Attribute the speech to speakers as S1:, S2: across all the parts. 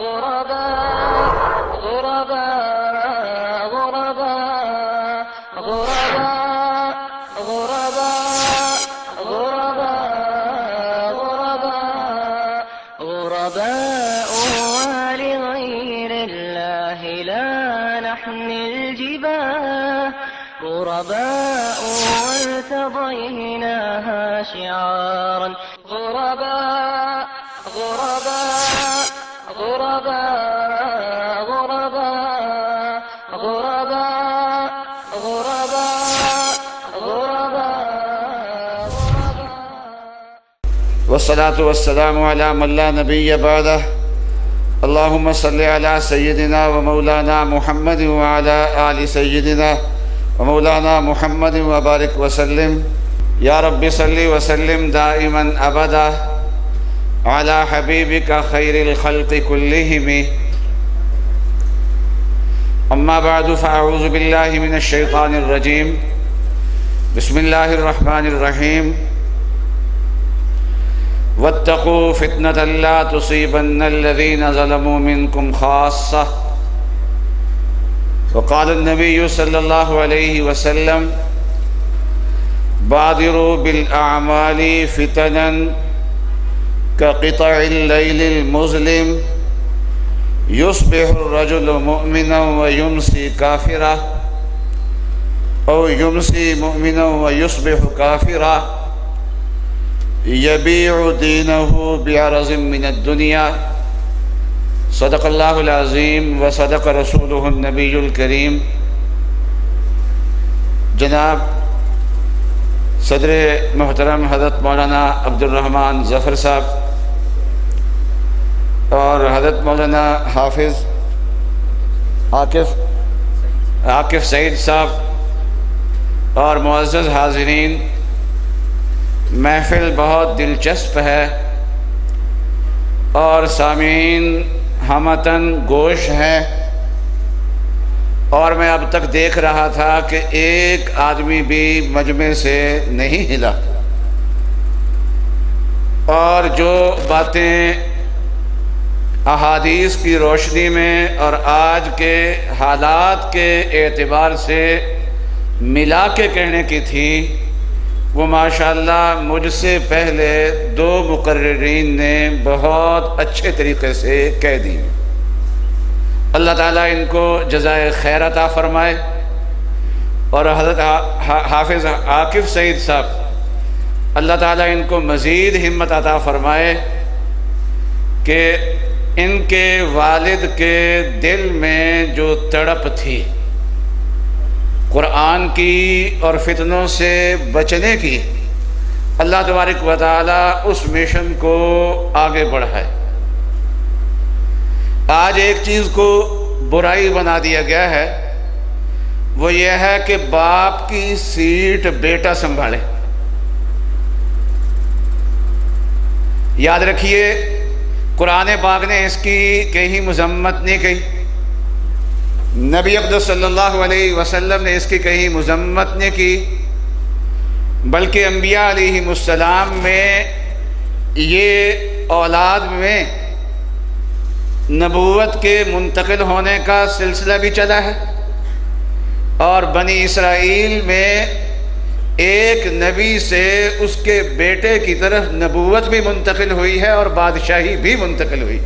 S1: غرباء غرباء غرباء غرباء غرباء غرباء غرباء غرباء ولغير الله لا نحمل الجباه غرباء وارتضيناها شعارا غرباء غرباء غرباء غرباء غرباء غرباء غرباء
S2: والصلاة والسلام على من لا نبي بعده اللهم صل على سيدنا ومولانا محمد وعلى آل سيدنا ومولانا محمد وبارك وسلم يا رب صل وسلم دائما أبدا على حبيبك خير الخلق كلهم أما بعد فأعوذ بالله من الشيطان الرجيم بسم الله الرحمن الرحيم واتقوا فتنة لا تصيبن الذين ظلموا منكم خاصة وقال النبي صلى الله عليه وسلم بادروا بالأعمال فتنا كقطع الليل المظلم يصبح الرجل مؤمنا ويمسي كافرا أو يمسي مؤمنا ويصبح كافرا يبيع دينه بعرض من الدنيا صدق الله العظيم وصدق رسوله النبي الكريم. جناب صدر محترم حضرت مولانا عبد الرحمن ظفر صاحب اور حضرت مولانا حافظ عاقف سعید صاحب اور معزز حاضرین، محفل بہت دلچسپ ہے اور سامعین ہمتن گوش ہیں، اور میں اب تک دیکھ رہا تھا کہ ایک آدمی بھی مجمع سے نہیں ہلا، اور جو باتیں احادیث کی روشنی میں اور آج کے حالات کے اعتبار سے ملا کے کہنے کی تھی وہ ماشاءاللہ مجھ سے پہلے دو مقررین نے بہت اچھے طریقے سے کہہ دی۔ اللہ تعالیٰ ان کو جزائے خیر عطا فرمائے، اور حضرت حافظ عاقف سعید صاحب اللہ تعالیٰ ان کو مزید ہمت عطا فرمائے کہ ان کے والد کے دل میں جو تڑپ تھی قرآن کی اور فتنوں سے بچنے کی، اللہ تبارک و تعالیٰ اس مشن کو آگے بڑھائے۔ آج ایک چیز کو برائی بنا دیا گیا ہے، وہ یہ ہے کہ باپ کی سیٹ بیٹا سنبھالے۔ یاد رکھیے قرآن پاک نے اس کی کہیں مذمت نہیں کہی، نبی اقدس صلی اللہ علیہ وسلم نے اس کی کہیں مذمت نہیں کی، بلکہ انبیاء علیہم السلام میں یہ اولاد میں نبوت کے منتقل ہونے کا سلسلہ بھی چلا ہے، اور بنی اسرائیل میں ایک نبی سے اس کے بیٹے کی طرف نبوت بھی منتقل ہوئی ہے اور بادشاہی بھی منتقل ہوئی،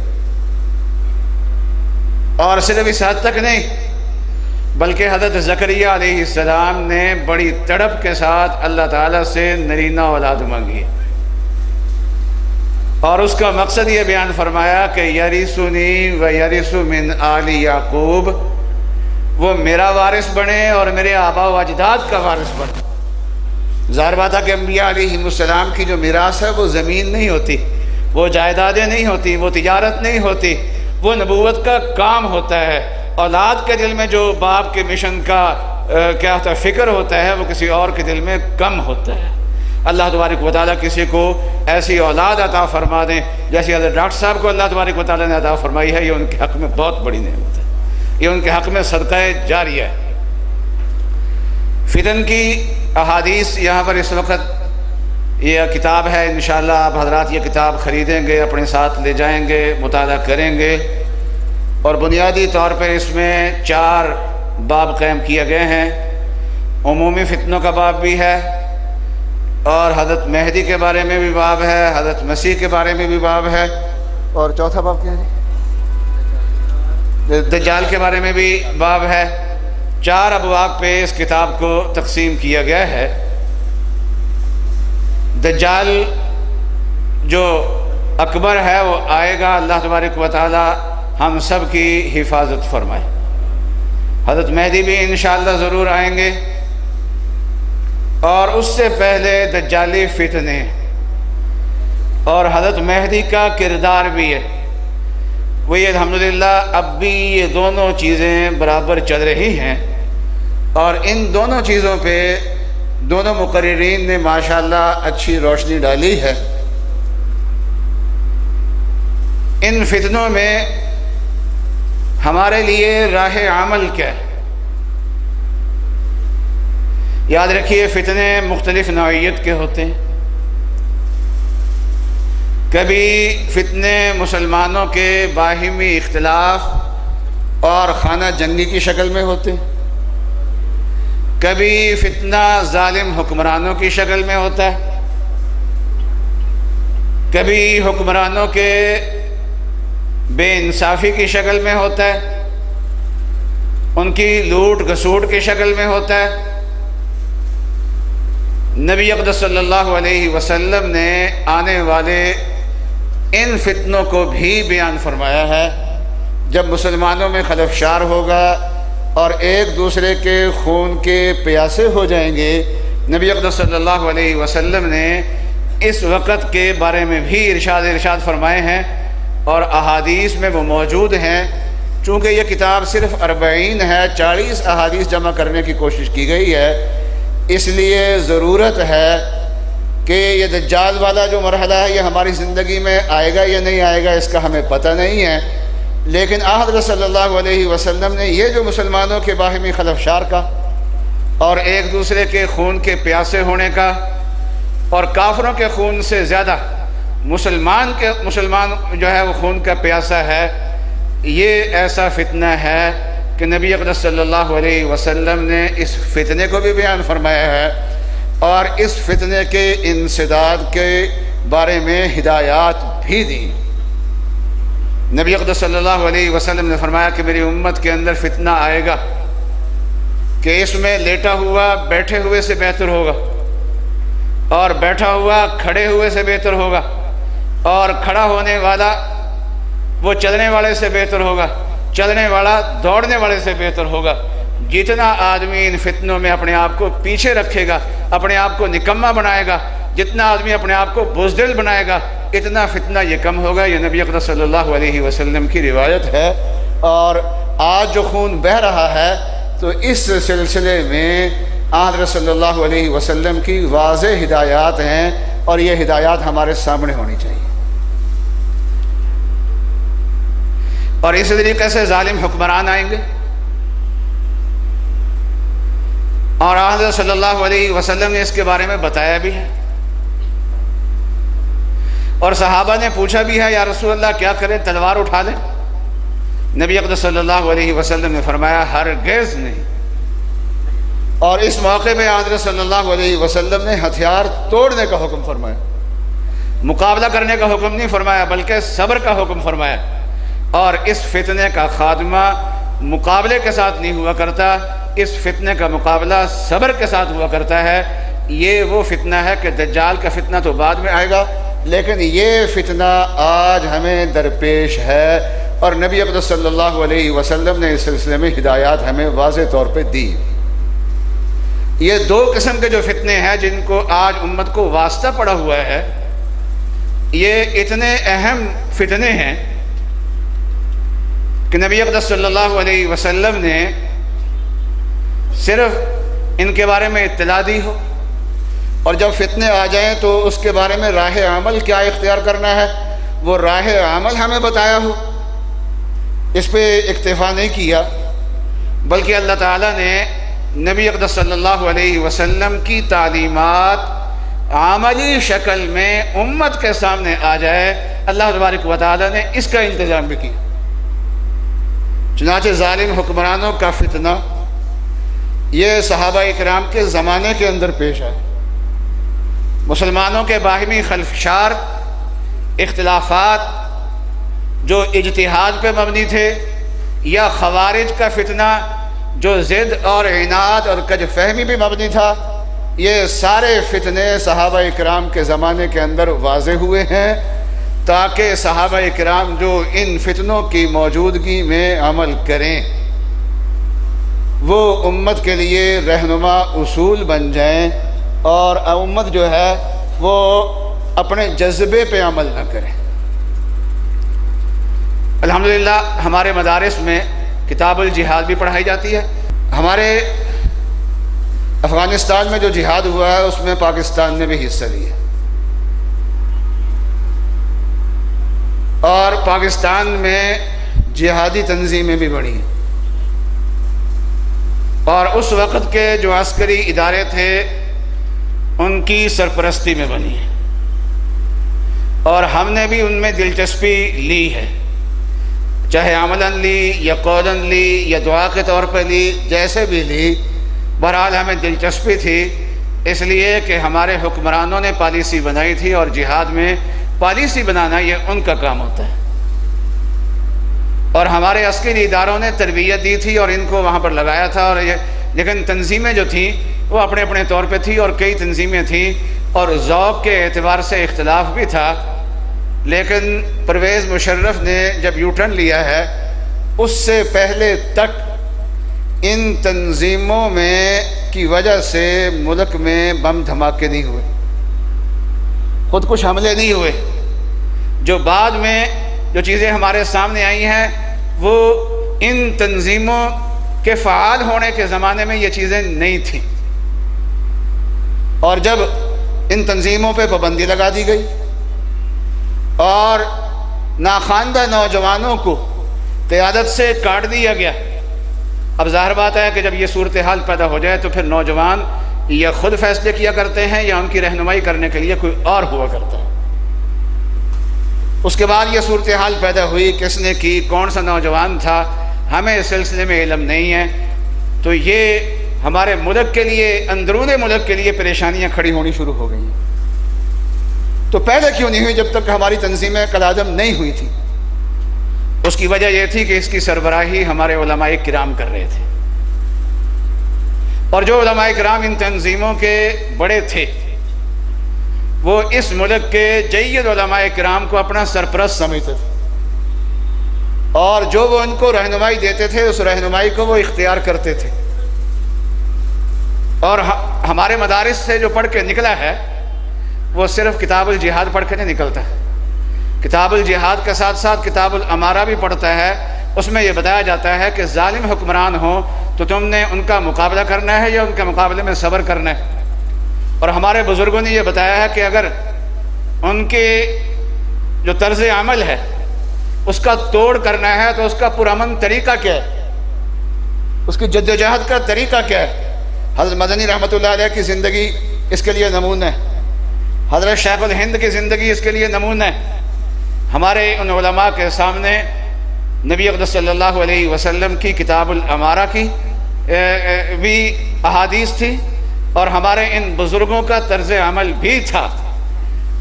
S2: اور صرف اس حد تک نہیں بلکہ حضرت زکریہ علیہ السلام نے بڑی تڑپ کے ساتھ اللہ تعالیٰ سے نرینہ اولاد مانگی، اور اس کا مقصد یہ بیان فرمایا کہ یرثنی و یرث من آل یعقوب، وہ میرا وارث بنے اور میرے آبا و اجداد کا وارث بنے۔ ظاہر بات ہے کہ انبیاء علیہم السلام کی جو میراث ہے وہ زمین نہیں ہوتی، وہ جائیدادیں نہیں ہوتی، وہ تجارت نہیں ہوتی، وہ نبوت کا کام ہوتا ہے۔ اولاد کے دل میں جو باپ کے مشن کا کیا ہوتا ہے فکر ہوتا ہے، وہ کسی اور کے دل میں کم ہوتا ہے۔ اللہ تبارک و تعالیٰ کسی کو ایسی اولاد عطا فرما دیں جیسی حضرت ڈاکٹر صاحب کو اللہ تبارک و تعالیٰ نے عطا فرمائی ہے، یہ ان کے حق میں بہت بڑی نعمت ہے، یہ ان کے حق میں صدقہ جاریہ ہے۔ فتن کی احادیث یہاں پر اس وقت یہ کتاب ہے، انشاءاللہ آپ حضرات یہ کتاب خریدیں گے، اپنے ساتھ لے جائیں گے، مطالعہ کریں گے، اور بنیادی طور پر اس میں 4 باب قائم کیے گئے ہیں۔ عمومی فتنوں کا باب بھی ہے، اور حضرت مہدی کے بارے میں بھی باب ہے، حضرت مسیح کے بارے میں بھی باب ہے، اور چوتھا باب کیا ہے؟ دجال کے بارے میں بھی باب ہے۔ 4 ابواب پہ اس کتاب کو تقسیم کیا گیا ہے۔ دجال جو اکبر ہے وہ آئے گا، اللہ تبارک و تعالی ہم سب کی حفاظت فرمائے۔ حضرت مہدی بھی انشاءاللہ ضرور آئیں گے، اور اس سے پہلے دجالی فتنے اور حضرت مہدی کا کردار بھی ہے، وہی الحمدللہ اب بھی یہ دونوں چیزیں برابر چل رہی ہیں، اور ان دونوں چیزوں پہ دونوں مقررین نے ماشاءاللہ اچھی روشنی ڈالی ہے۔ ان فتنوں میں ہمارے لیے راہ عمل کیا ہے؟ یاد رکھیے فتنے مختلف نوعیت کے ہوتے ہیں۔ کبھی فتنے مسلمانوں کے باہمی اختلاف اور خانہ جنگی کی شکل میں ہوتے ہیں، کبھی فتنہ ظالم حکمرانوں کی شکل میں ہوتا ہے، کبھی حکمرانوں کے بے انصافی کی شکل میں ہوتا ہے، ان کی لوٹ گھسوٹ کی شکل میں ہوتا ہے۔ نبی اقدس صلی اللہ علیہ وسلم نے آنے والے ان فتنوں کو بھی بیان فرمایا ہے۔ جب مسلمانوں میں خلفشار ہوگا اور ایک دوسرے کے خون کے پیاسے ہو جائیں گے، نبی اقدس صلی اللہ علیہ وسلم نے اس وقت کے بارے میں بھی ارشاد فرمائے ہیں، اور احادیث میں وہ موجود ہیں۔ چونکہ یہ کتاب صرف 40 ہے، 40 احادیث جمع کرنے کی کوشش کی گئی ہے، اس لیے ضرورت ہے کہ یہ دجال والا جو مرحلہ ہے یہ ہماری زندگی میں آئے گا یا نہیں آئے گا اس کا ہمیں پتہ نہیں ہے، لیکن حضرت صلی اللہ علیہ وسلم نے یہ جو مسلمانوں کے باہمی خلفشار کا اور ایک دوسرے کے خون کے پیاسے ہونے کا، اور کافروں کے خون سے زیادہ مسلمان جو ہے وہ خون کا پیاسا ہے، یہ ایسا فتنہ ہے کہ نبی اقدس صلی اللہ علیہ وسلم نے اس فتنے کو بھی بیان فرمایا ہے، اور اس فتنے کے انسداد کے بارے میں ہدایات بھی دی۔ نبی اقدس صلی اللہ علیہ وسلم نے فرمایا کہ میری امت کے اندر فتنہ آئے گا کہ اس میں لیٹا ہوا بیٹھے ہوئے سے بہتر ہوگا، اور بیٹھا ہوا کھڑے ہوئے سے بہتر ہوگا، اور کھڑا ہونے والا وہ چلنے والے سے بہتر ہوگا، چلنے والا دوڑنے والے سے بہتر ہوگا۔ جتنا آدمی ان فتنوں میں اپنے آپ کو پیچھے رکھے گا، اپنے آپ کو نکمہ بنائے گا، جتنا آدمی اپنے آپ کو بزدل بنائے گا، اتنا فتنہ یہ کم ہوگا۔ یہ نبی اقدس صلی اللہ علیہ وسلم کی روایت ہے، اور آج جو خون بہہ رہا ہے تو اس سلسلے میں حضرت صلی اللہ علیہ وسلم کی واضح ہدایات ہیں، اور یہ ہدایات ہمارے سامنے ہونی چاہیے۔ اور اسی طریقے سے ظالم حکمران آئیں گے، اور حضرت صلی اللہ علیہ وسلم نے اس کے بارے میں بتایا بھی ہے، اور صحابہ نے پوچھا بھی ہے یا رسول اللہ کیا کریں، تلوار اٹھا لیں؟ نبی اقدس صلی اللہ علیہ وسلم نے فرمایا ہرگز نہیں، اور اس موقع میں حضرت صلی اللہ علیہ وسلم نے ہتھیار توڑنے کا حکم فرمایا، مقابلہ کرنے کا حکم نہیں فرمایا بلکہ صبر کا حکم فرمایا۔ اور اس فتنے کا خاتمہ مقابلے کے ساتھ نہیں ہوا کرتا، اس فتنے کا مقابلہ صبر کے ساتھ ہوا کرتا ہے۔ یہ وہ فتنہ ہے کہ دجال کا فتنہ تو بعد میں آئے گا، لیکن یہ فتنہ آج ہمیں درپیش ہے، اور نبی اقدس صلی اللہ علیہ وسلم نے اس سلسلے میں ہدایات ہمیں واضح طور پہ دی۔ یہ 2 قسم کے جو فتنے ہیں جن کو آج امت کو واسطہ پڑا ہوا ہے، یہ اتنے اہم فتنے ہیں کہ نبی اقدس صلی اللہ علیہ وسلم نے صرف ان کے بارے میں اطلاع دی ہو، اور جب فتنے آ جائیں تو اس کے بارے میں راہ عمل کیا اختیار کرنا ہے وہ راہ عمل ہمیں بتایا ہو، اس پہ اکتفا نہیں کیا، بلکہ اللہ تعالیٰ نے نبی اقدس صلی اللہ علیہ وسلم کی تعلیمات عملی شکل میں امت کے سامنے آ جائے، اللہ تبارک و تعالیٰ نے اس کا انتظام بھی کیا۔ چنانچہ ظالم حکمرانوں کا فتنہ یہ صحابہ اکرام کے زمانے کے اندر پیش آئے۔ مسلمانوں کے باہمی خلفشار اختلافات جو اجتہاد پہ مبنی تھے، یا خوارج کا فتنہ جو ضد اور عناد اور کج فہمی بھی مبنی تھا، یہ سارے فتنے صحابہ اکرام کے زمانے کے اندر واضح ہوئے ہیں، تاکہ صحابہ اکرام جو ان فتنوں کی موجودگی میں عمل کریں وہ امت کے لیے رہنما اصول بن جائیں، اور امت جو ہے وہ اپنے جذبے پہ عمل نہ کرے۔ الحمدللہ ہمارے مدارس میں کتاب الجہاد بھی پڑھائی جاتی ہے۔ ہمارے افغانستان میں جو جہاد ہوا ہے اس میں پاکستان نے بھی حصہ لیا، اور پاکستان میں جہادی تنظیمیں بھی بڑھی ہیں، اور اس وقت کے جو عسکری ادارے تھے ان کی سرپرستی میں بنی ہے، اور ہم نے بھی ان میں دلچسپی لی ہے، چاہے عملاً لی یا قولاً لی یا دعا کے طور پہ لی، جیسے بھی لی، بہرحال ہمیں دلچسپی تھی، اس لیے کہ ہمارے حکمرانوں نے پالیسی بنائی تھی، اور جہاد میں پالیسی بنانا یہ ان کا کام ہوتا ہے، اور ہمارے عسکری اداروں نے تربیت دی تھی اور ان کو وہاں پر لگایا تھا، اور لیکن تنظیمیں جو تھیں وہ اپنے اپنے طور پہ تھی، اور کئی تنظیمیں تھیں اور ذوق کے اعتبار سے اختلاف بھی تھا، لیکن پرویز مشرف نے جب یو ٹرن لیا ہے اس سے پہلے تک ان تنظیموں میں کی وجہ سے ملک میں بم دھماکے نہیں ہوئے، خودکش حملے نہیں ہوئے۔ جو بعد میں جو چیزیں ہمارے سامنے آئی ہیں وہ ان تنظیموں کے فعال ہونے کے زمانے میں یہ چیزیں نہیں تھیں، اور جب ان تنظیموں پہ پابندی لگا دی گئی اور ناخواندہ نوجوانوں کو قیادت سے کاٹ دیا گیا، اب ظاہر بات ہے کہ جب یہ صورتحال پیدا ہو جائے تو پھر نوجوان یا خود فیصلے کیا کرتے ہیں یا ان کی رہنمائی کرنے کے لیے کوئی اور ہوا کرتا ہے۔ اس کے بعد یہ صورتحال پیدا ہوئی، کس نے کی، کون سا نوجوان تھا، ہمیں اس سلسلے میں علم نہیں ہے، تو یہ ہمارے ملک کے لیے، اندرون ملک کے لیے پریشانیاں کھڑی ہونی شروع ہو گئی ہیں۔ تو پہلے کیوں نہیں ہوئی جب تک ہماری تنظیمیں کالعدم نہیں ہوئی تھی؟ اس کی وجہ یہ تھی کہ اس کی سربراہی ہمارے علماء کرام کر رہے تھے، اور جو علماء کرام ان تنظیموں کے بڑے تھے وہ اس ملک کے جید علماء کرام کو اپنا سرپرست سمجھتے تھے، اور جو وہ ان کو رہنمائی دیتے تھے اس رہنمائی کو وہ اختیار کرتے تھے، اور ہمارے مدارس سے جو پڑھ کے نکلا ہے وہ صرف کتاب الجہاد پڑھ کے نہیں نکلتا، کتاب الجہاد کے ساتھ ساتھ کتاب الامارہ بھی پڑھتا ہے، اس میں یہ بتایا جاتا ہے کہ ظالم حکمران ہوں تو تم نے ان کا مقابلہ کرنا ہے یا ان کے مقابلے میں صبر کرنا ہے، اور ہمارے بزرگوں نے یہ بتایا ہے کہ اگر ان کے جو طرز عمل ہے اس کا توڑ کرنا ہے تو اس کا پرامن طریقہ کیا ہے، اس کی جدوجہد کا طریقہ کیا ہے۔ حضرت مدنی رحمۃ اللہ علیہ کی زندگی اس کے لیے نمونہ ہے، حضرت شیخ الہند کی زندگی اس کے لیے نمونہ ہے۔ ہمارے ان علماء کے سامنے نبی اقدس صلی اللہ علیہ وسلم کی کتاب الامارہ کی بھی احادیث تھی، اور ہمارے ان بزرگوں کا طرز عمل بھی تھا،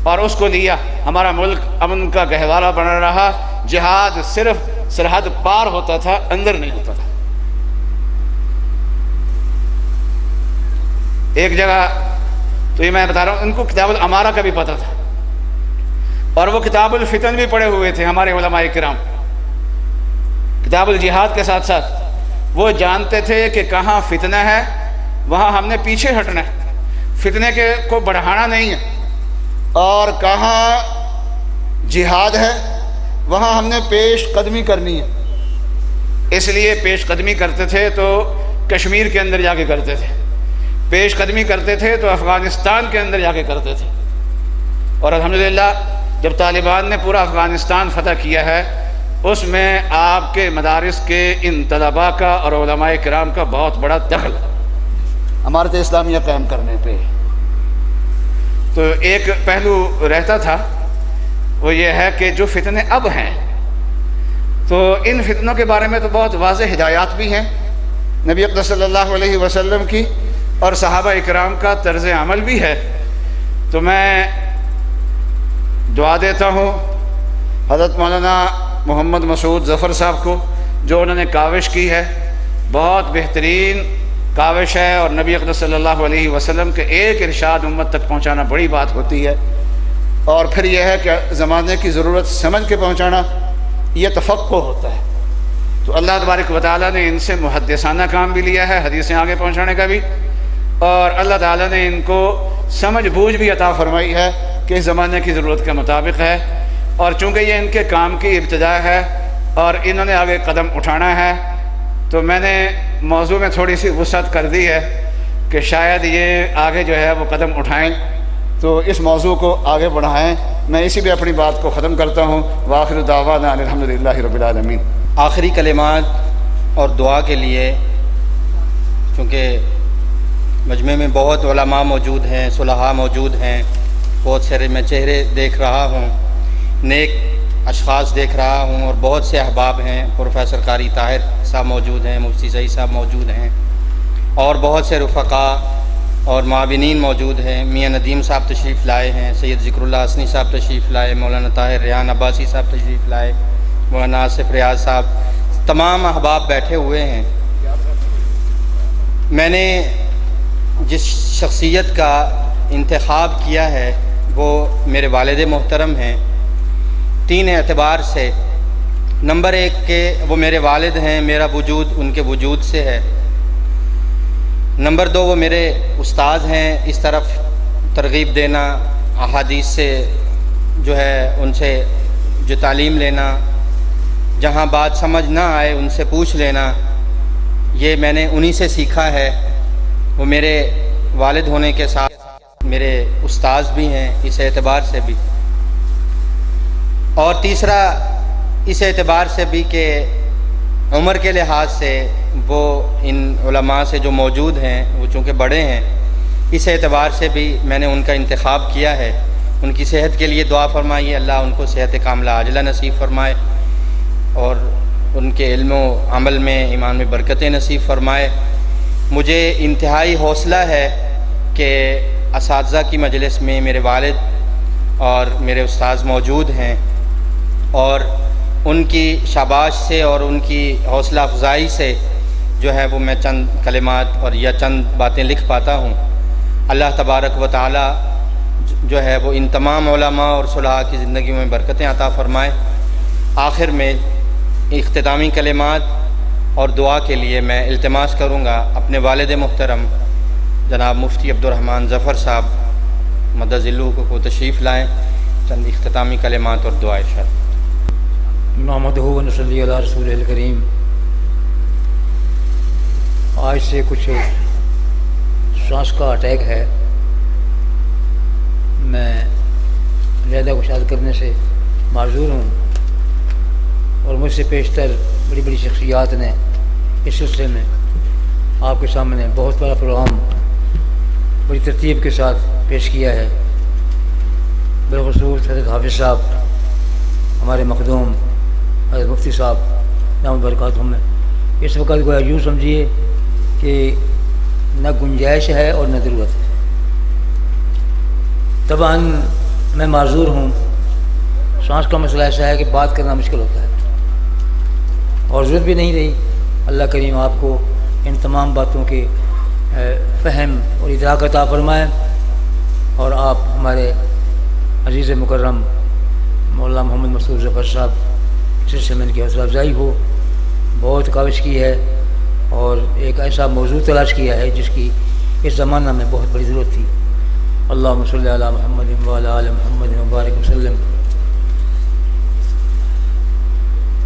S2: اور اس کو لیا ہمارا ملک امن کا گہوارہ بنا رہا۔ جہاد صرف سرحد پار ہوتا تھا، اندر نہیں ہوتا تھا۔ ایک جگہ تو یہ میں بتا رہا ہوں، ان کو کتاب الامارہ کا بھی پتہ تھا، اور وہ کتاب الفتن بھی پڑھے ہوئے تھے ہمارے علماء کرام۔ کتاب الجہاد کے ساتھ ساتھ وہ جانتے تھے کہ کہاں فتنہ ہے وہاں ہم نے پیچھے ہٹنا ہے، فتنے کو بڑھانا نہیں ہے، اور کہاں جہاد ہے وہاں ہم نے پیش قدمی کرنی ہے۔ اس لیے پیش قدمی کرتے تھے تو کشمیر کے اندر جا کے کرتے تھے، پیش قدمی کرتے تھے تو افغانستان کے اندر جا کے کرتے تھے، اور الحمدللہ جب طالبان نے پورا افغانستان فتح کیا ہے اس میں آپ کے مدارس کے ان طلباء کا اور علماء کرام کا بہت بڑا دخل ہے امارت اسلامیہ قائم کرنے پہ۔ تو ایک پہلو رہتا تھا وہ یہ ہے کہ جو فتنے اب ہیں تو ان فتنوں کے بارے میں تو بہت واضح ہدایات بھی ہیں نبی اقدس صلی اللہ علیہ وسلم کی اور صحابہ اکرام کا طرز عمل بھی ہے۔ تو میں دعا دیتا ہوں حضرت مولانا محمد مسعود ظفر صاحب کو، جو انہوں نے کاوش کی ہے، بہت بہترین کاوش ہے، اور نبی اقدس صلی اللہ علیہ وسلم کے ایک ارشاد امت تک پہنچانا بڑی بات ہوتی ہے، اور پھر یہ ہے کہ زمانے کی ضرورت سمجھ کے پہنچانا، یہ تفقہ ہوتا ہے۔ تو اللہ تبارک و تعالیٰ نے ان سے محدثانہ کام بھی لیا ہے، حدیثیں آگے پہنچانے کا بھی، اور اللہ تعالیٰ نے ان کو سمجھ بوجھ بھی عطا فرمائی ہے کہ اس زمانے کی ضرورت کے مطابق ہے، اور چونکہ یہ ان کے کام کی ابتدا ہے اور انہوں نے آگے قدم اٹھانا ہے، تو میں نے موضوع میں تھوڑی سی وسعت کر دی ہے کہ شاید یہ آگے جو ہے وہ قدم اٹھائیں، تو اس موضوع کو آگے بڑھائیں۔ میں اسی پہ اپنی بات کو ختم کرتا ہوں۔ وآخر دعوانا ان الحمدللہ رب العالمین۔
S3: آخری کلمات اور دعا کے لیے، چونکہ مجمع میں بہت علماء موجود ہیں، صلحاء موجود ہیں، بہت سارے میں چہرے دیکھ رہا ہوں، نیک اشخاص دیکھ رہا ہوں، اور بہت سے احباب ہیں، پروفیسر قاری طاہر صاحب موجود ہیں، مفتی سعید صاحب موجود ہیں، اور بہت سے رفقاء اور معاونین موجود ہیں۔ میاں ندیم صاحب تشریف لائے ہیں، سید ذکر اللہ حسنی صاحب تشریف لائے، مولانا طاہر ریحان عباسی صاحب تشریف لائے، مولانا آصف ریاض صاحب، تمام احباب بیٹھے ہوئے ہیں۔ میں نے جس شخصیت کا انتخاب کیا ہے وہ میرے والد محترم ہیں، 3 اعتبار سے۔ نمبر 1 کہ وہ میرے والد ہیں، میرا وجود ان کے وجود سے ہے۔ نمبر 2 وہ میرے استاد ہیں، اس طرف ترغیب دینا، احادیث سے جو ہے ان سے جو تعلیم لینا، جہاں بات سمجھ نہ آئے ان سے پوچھ لینا، یہ میں نے انہی سے سیکھا ہے۔ وہ میرے والد ہونے کے ساتھ میرے استاد بھی ہیں اس اعتبار سے بھی، اور تیسرا اس اعتبار سے بھی کہ عمر کے لحاظ سے وہ ان علماء سے جو موجود ہیں وہ چونکہ بڑے ہیں، اس اعتبار سے بھی میں نے ان کا انتخاب کیا ہے۔ ان کی صحت کے لیے دعا فرمائیے، اللہ ان کو صحت کاملہ عاجلہ نصیب فرمائے، اور ان کے علم و عمل میں ایمان میں برکتیں نصیب فرمائے۔ مجھے انتہائی حوصلہ ہے کہ اساتذہ کی مجلس میں میرے والد اور میرے استاذ موجود ہیں، اور ان کی شاباش سے اور ان کی حوصلہ افزائی سے جو ہے وہ میں چند کلمات اور یا چند باتیں لکھ پاتا ہوں۔ اللہ تبارک و تعالی جو ہے وہ ان تمام علماء اور صلحاء کی زندگیوں میں برکتیں عطا فرمائے۔ آخر میں اختتامی کلمات اور دعا کے لیے میں التماس کروں گا اپنے والد محترم جناب مفتی عبدالرحمن ظفر صاحب مدد ذلہ کو تشریف لائیں، چند اختتامی کلمات اور دعا ارشاد۔
S4: نحمدہ و نصلی علی رسول الکریم۔ آج سے کچھ سانس کا اٹیک ہے، میں زیادہ کچھ عرض کرنے سے معذور ہوں، اور مجھ سے پیشتر بڑی بڑی شخصیات نے اس سلسلے میں آپ کے سامنے بہت بڑا پروگرام بڑی ترتیب کے ساتھ پیش کیا ہے۔ بالخصوص حضرت حافظ صاحب، ہمارے مخدوم حضرت مفتی صاحب دامت برکاتہم میں، اس وقت گویا یوں سمجھیے کہ نہ گنجائش ہے اور نہ ضرورت ہے۔ طبعاً میں معذور ہوں، سانس کا مسئلہ ایسا ہے کہ بات کرنا مشکل ہوتا ہے، اور ضرورت بھی نہیں رہی۔ اللہ کریم آپ کو ان تمام باتوں کے فہم اور ادراک عطا فرمائے، اور آپ ہمارے عزیز مکرم مولانا محمد مسعود ظفر صاحب سلسلے میں ان کی حوصلہ افزائی ہو۔ بہت کاوش کی ہے اور ایک ایسا موضوع تلاش کیا ہے جس کی اس زمانہ میں بہت بڑی ضرورت تھی۔ اللہم صلی علی محمد وعلی آل محمد وبارک وسلم۔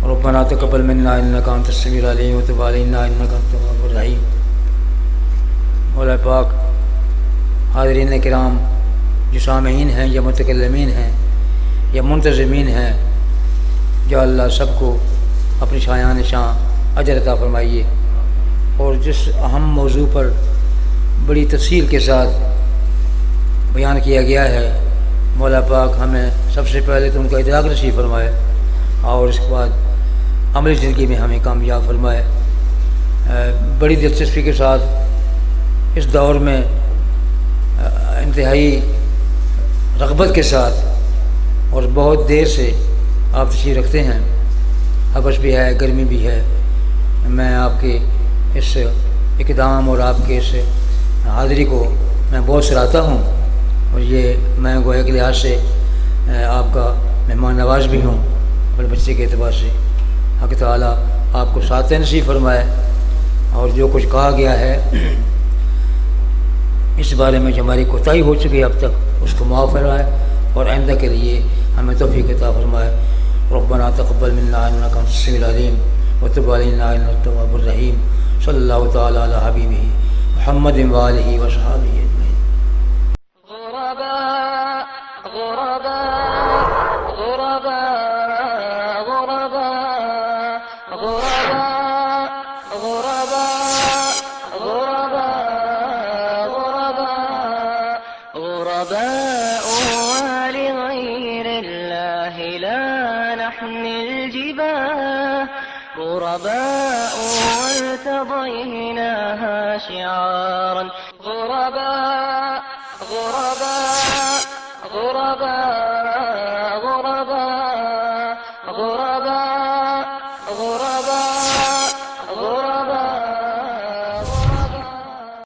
S4: ربنا تقبل منا انک انت السمیع العلیم وتب علینا انک انت التواب الرحیم۔ مولا پاک، حاضرین کرام جو سامعین ہیں یا متکلمین ہیں یا منتظمین ہیں، یا اللہ سب کو اپنی شایان شان اجر عطا فرمائیے، اور جس اہم موضوع پر بڑی تفصیل کے ساتھ بیان کیا گیا ہے، مولا پاک ہمیں سب سے پہلے تو ان کا ادراک نصیب فرمائے، اور اس کے بعد عملی زندگی میں ہمیں کامیاب فرمائے۔ بڑی دلچسپی کے ساتھ اس دور میں انتہائی رغبت کے ساتھ اور بہت دیر سے آپ تشریف رکھتے ہیں، حبش بھی ہے، گرمی بھی ہے، میں آپ کے اس اقدام اور آپ کے اس حاضری کو میں بہت سراہتا ہوں، اور یہ میں گویا کے لحاظ سے آپ کا مہمان نواز بھی ہوں اپنے بچے کے اعتبار سے۔ حق تعالیٰ آپ کو ساتھ نصیب فرمائے، اور جو کچھ کہا گیا ہے اس بارے میں جو ہماری کوتاہی ہو چکی ہے اب تک، اس کو معاف فرمائے اور آئندہ کے لیے ہمیں توفیق عطا فرمائے۔ ربنا تقبل منا انک انت السمیع العلیم وتب علینا انک انت التواب الرحیم۔ صلی اللہ تعالی علی حبیبہ محمد وآلہ وصحبہ اجمعین۔
S1: غرباء غرباء غرباء غرباء غرباء غرباء غرباء غرباء ولغير الله لا نحمل الجباه، غرباء وارتضيناها شعارا، غرباء غرباء غرباء